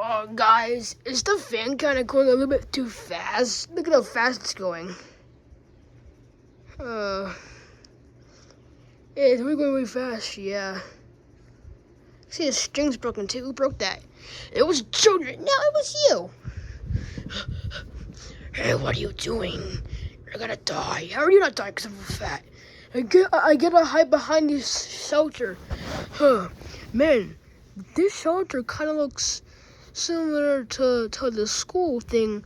Oh, guys, is the fan kind of going a little bit too fast? Look at how fast it's going. It's really going really fast, yeah. See, the string's broken too. Who broke that? It was children. No, it was you. Hey, what are you doing? You're gonna die. How are you not dying? Because I'm fat. I get to hide behind this shelter. Man, this shelter kind of looks similar to the school thing.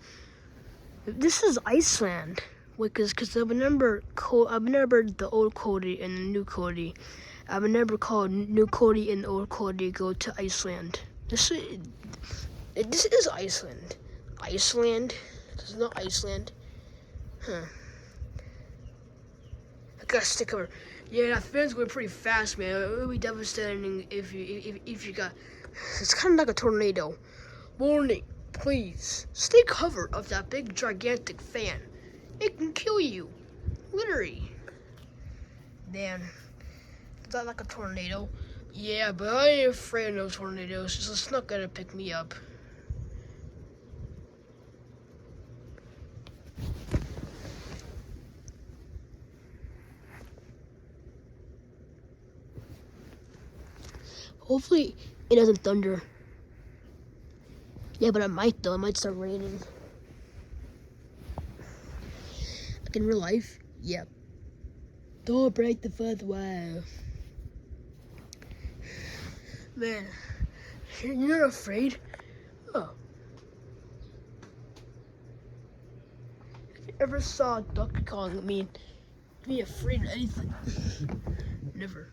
This is Iceland. Wait, cause I remember the old Cody and the new Cody. I remember called new Cody and old Cody go to Iceland. This is Iceland. Iceland? This is not Iceland. Huh. I gotta stick over. Yeah, that fan's going pretty fast, man. It would be devastating if you got. It's kind of like a tornado. Warning, please stay covered of that big gigantic fan. It can kill you, literally. Man, is that like a tornado? Yeah, but I ain't afraid of no tornadoes. It's not gonna pick me up. Hopefully, it doesn't thunder. Yeah, but it might though. It might start raining. Like in real life, yep. Don't break the fourth wall. Man, you're not afraid? Oh. If you ever saw Donkey Kong, be afraid of anything. Never.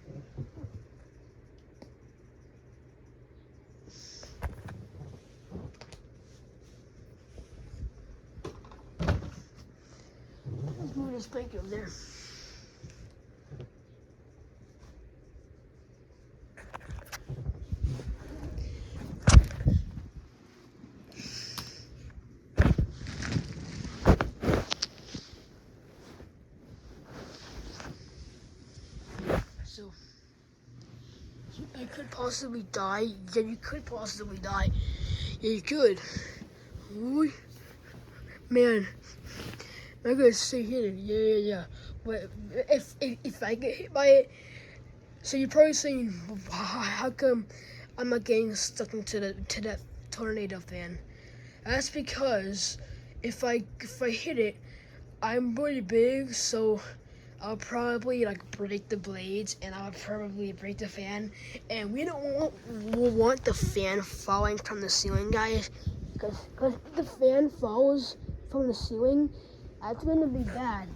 Let's move this blanket over there. So, I could possibly die. Yeah, you could possibly die. Yeah, you could. Ooh. Man, I'm gonna stay hidden. Yeah. But if I get hit by it, so you're probably saying, how come I'm not getting stuck into that tornado fan? That's because if I hit it, I'm really big, so I'll probably like break the blades, and I'll probably break the fan. And we don't want the fan falling from the ceiling, guys, because if the fan falls from the ceiling, that's gonna be bad.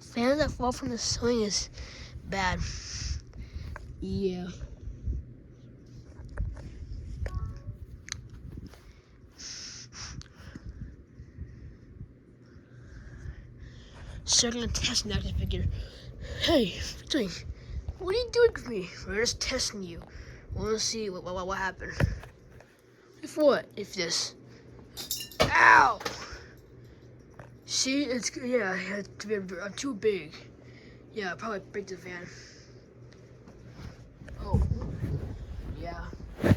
Fans that fall from the ceiling is bad. Yeah. So I'm gonna test now to figure. Hey, what are you doing with me? We're just testing you. We wanna see what happened. If what? If this. Ow! See, I'm too big. Yeah, I'll probably break the fan. Oh, yeah.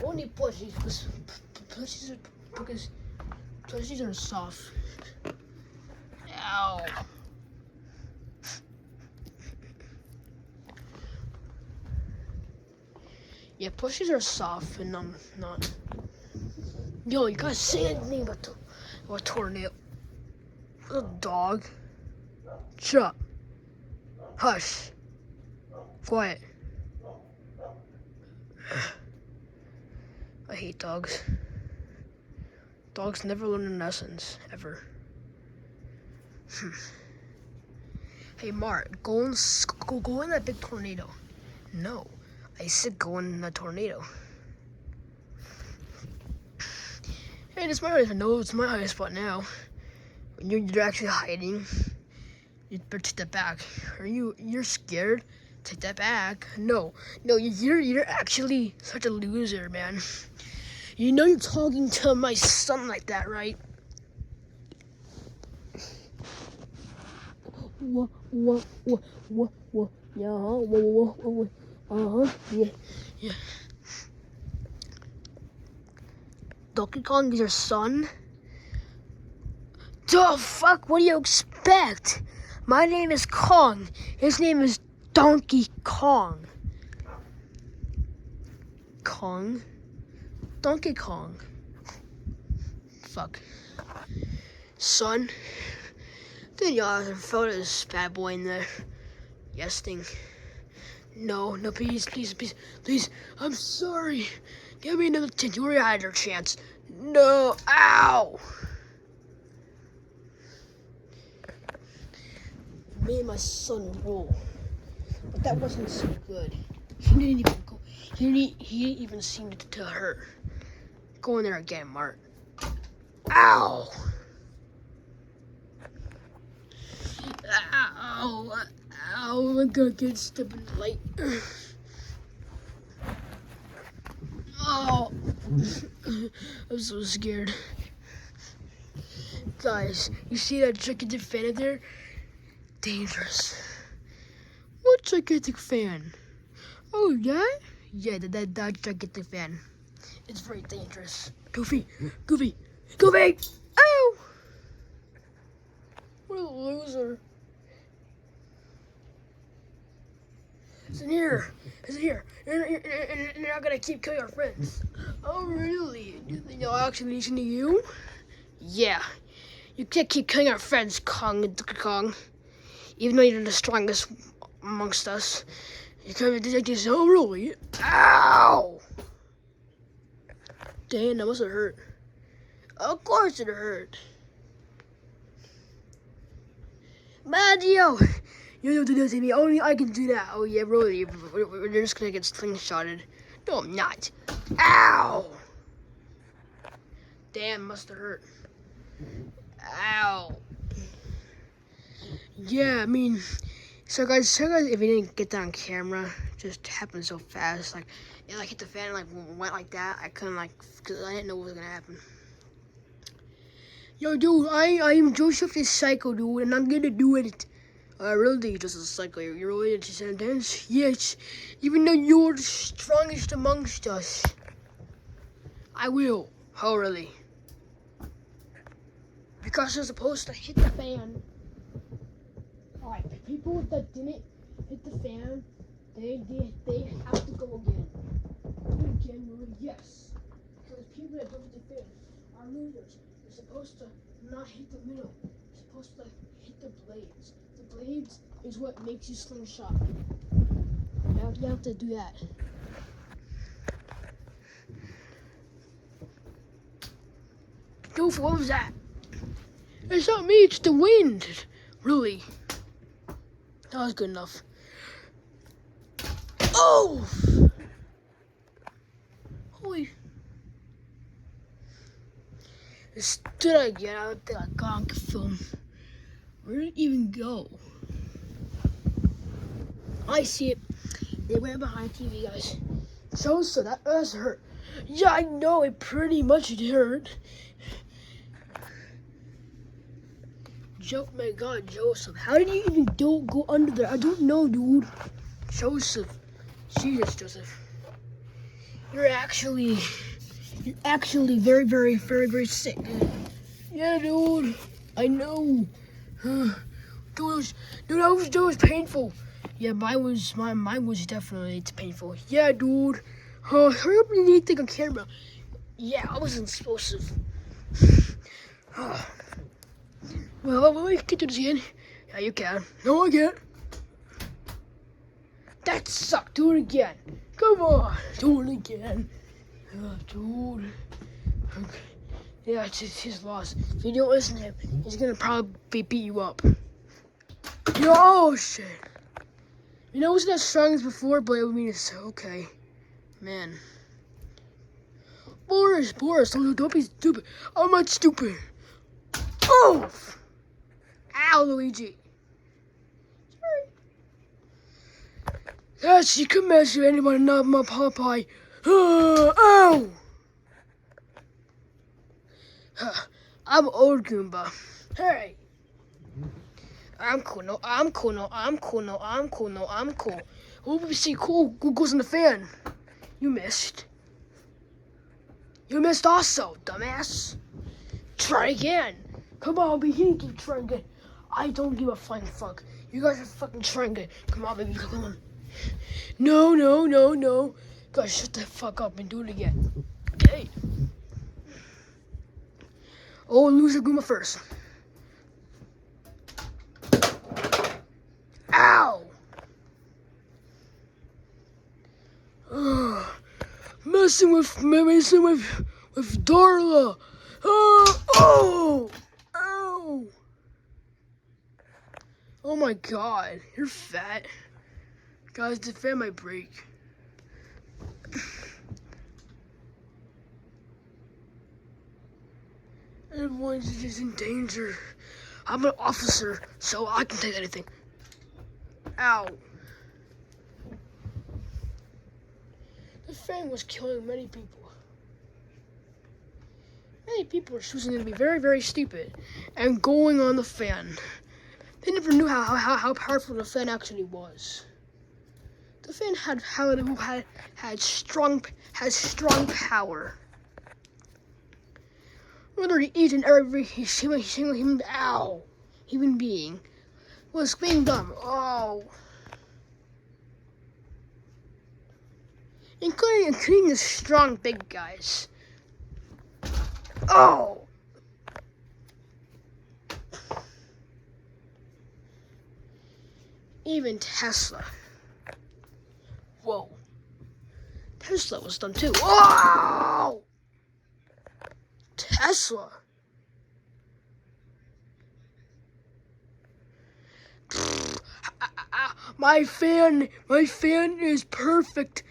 Only plushies, because plushies are soft. Ow. Yeah, plushies are soft and not. Yo, you guys say anything about a tornado? A dog. Shut up. Hush. Quiet. I hate dogs. Dogs never learn their lessons, ever. Hey, Mark, go in that big tornado. No, I said go in the tornado. Hey, this is my hiding spot. No, it's my hiding spot now. When you're actually hiding, you better take that back. You're scared? Take that back. No, you're actually such a loser, man. You know you're talking to my son like that, right? Whoa, whoa, whoa, whoa, whoa. Yeah, whoa, whoa, whoa, whoa. Yeah, yeah. Donkey Kong is your son? The fuck, what do you expect? My name is Kong. His name is Donkey Kong. Kong? Donkey Kong. Fuck. Son? Then y'all throw this bad boy in there. Yes thing. No, please, please, please, please. I'm sorry. Give me another chance. You already had your chance. No, ow! Me and my son roll. But that wasn't so good. He didn't even go. He didn't even seem to hurt. Go in there again, Mart. Ow! Ow! Ow! I'm gonna get stuck in the light. Oh! I'm so scared. Guys, you see that gigantic fan in there? Dangerous. What gigantic fan? Oh, yeah? Yeah, that gigantic fan. It's very dangerous. Goofy! Goofy! Goofy! Ow! What a loser. It's in here. It's in here. You're not gonna keep killing our friends. Oh, really? You think I'll actually listen to you? Yeah. You can't keep killing our friends, Kong. Even though you're the strongest amongst us. You can't be like this. Oh, really? Ow! Damn, that must have hurt. Of course it hurt. Mario! You don't do that to me. Only I can do that. Oh, yeah, really. We're just gonna get slingshotted. No, I'm not. Ow! Damn, must have hurt. Ow. Yeah, I mean, so guys, if you didn't get that on camera, it just happened so fast. Like, it hit the fan, like, went like that. I couldn't, because I didn't know what was gonna happen. Yo, dude, I am Joseph the Psycho, dude, and I'm gonna do it. Really, just a psycho. You're related to Sandance? Yes, even though you're the strongest amongst us. I will. Oh, really? Because you're supposed to hit the fan. Alright, the people that didn't hit the fan, they have to go again. Again, really, yes. Because people that don't hit the fan are losers. You're supposed to not hit the middle. You're supposed to hit the blades. The blades is what makes you slingshot. Now you have to do that. Goof, what was that? It's not me, it's the wind. Really. That was good enough. Oh! Holy. It stood again. I don't think I got on film. Where did it even go? I see it. They went behind TV, guys. So that does hurt. Yeah, I know. It pretty much hurt. My God, Joseph. How did you even go under there? I don't know, dude. Joseph. Jesus, Joseph. You're actually very, very, very, very sick. Yeah, dude. I know. Dude, that was painful. Yeah, mine was definitely painful. Yeah, dude. Hurry up and need to take a camera. Yeah, I wasn't supposed to. Well, we can do this again. Yeah, you can. No, I can't. That sucked. Do it again. Come on. Do it again. Dude. Okay. Yeah, it's his loss. If you don't listen to him, he's gonna probably beat you up. Yo, oh shit. You know, it wasn't as strong as before, but I mean, it's okay. Man. Boris, don't be stupid. I'm not stupid. Oh! Ow, Luigi. Sorry. Yes, you can mess with anyone, not my Popeye. Ow! I'm old Goomba. Hey. I'm cool. No, I'm cool. No, I'm cool. No, I'm cool. No, I'm cool. Who we see cool? Who goes in the fan? You missed. You missed also, dumbass. Try again. Come on, baby. You keep trying again. I don't give a flying fuck. You guys are fucking trying again. Come on, baby. Come on. No, no, no, no. Guys, shut the fuck up and do it again. Okay. Oh, loser Guma first. Ow! Messing with Darla. Oh! Ow! Oh my god, you're fat. Guys, the fan might break. Everyone's just in danger. I'm an officer, so I can take anything. Ow. The fan was killing many people. Many people were choosing to be very, very stupid and going on the fan. They never knew how powerful the fan actually was. The fan had strong power. Literally each and every human being was being dumb. Oh. Including the strong big guys. Oh! Even Tesla. Whoa. Tesla was dumb too. Oh! Tesla. My fan is perfect.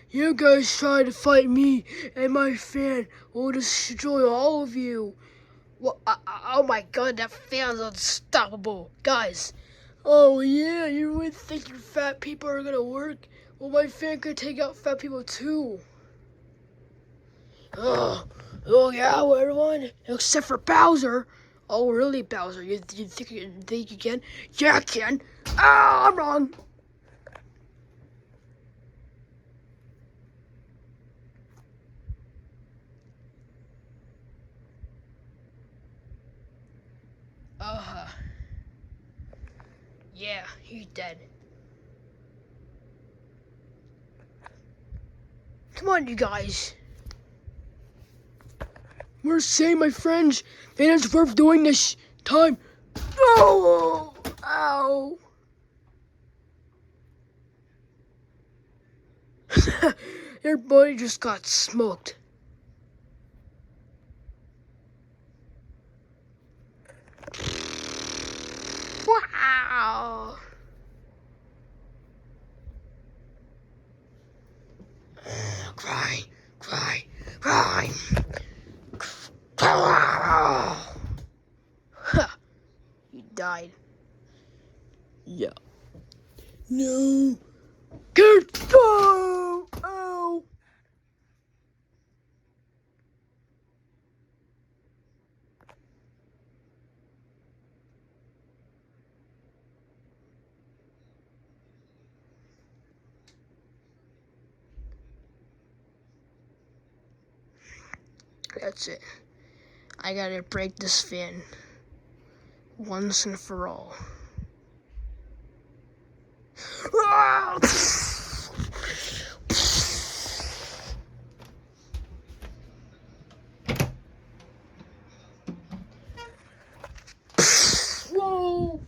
You guys try to fight me, and my fan will destroy all of you. Well, oh my god, that fan's unstoppable. Guys, oh yeah, you would think your fat people are gonna work? Well, my fan could take out fat people too. Oh yeah, well, everyone, except for Bowser. Oh, really, Bowser? You think you can? Yeah, I can. I'm wrong. Yeah, he's dead. Come on, you guys. We're saying, my friends, that it's worth doing this time. Oh! Ow! Your body just got smoked. Wow! Cry, cry, cry. You died. Yeah. No. Get go! Oh! That's it. I gotta break this fan once and for all. Whoa!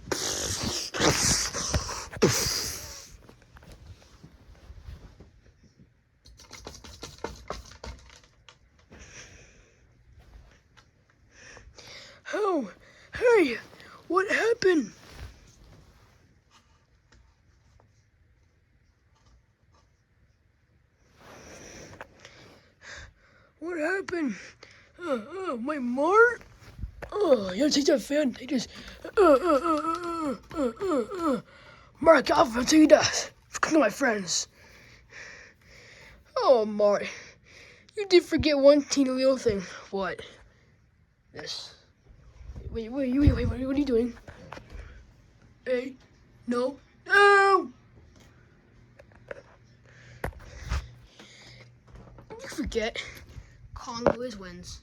Oh, hey, what happened? What happened? My Mart? Oh, you take that fan. They just. Mark off until you die. Come to my friends. Oh, Mart. You did forget one teeny little thing. What? This. Wait, what are you doing? 8. No. No! You forget. Colin always wins.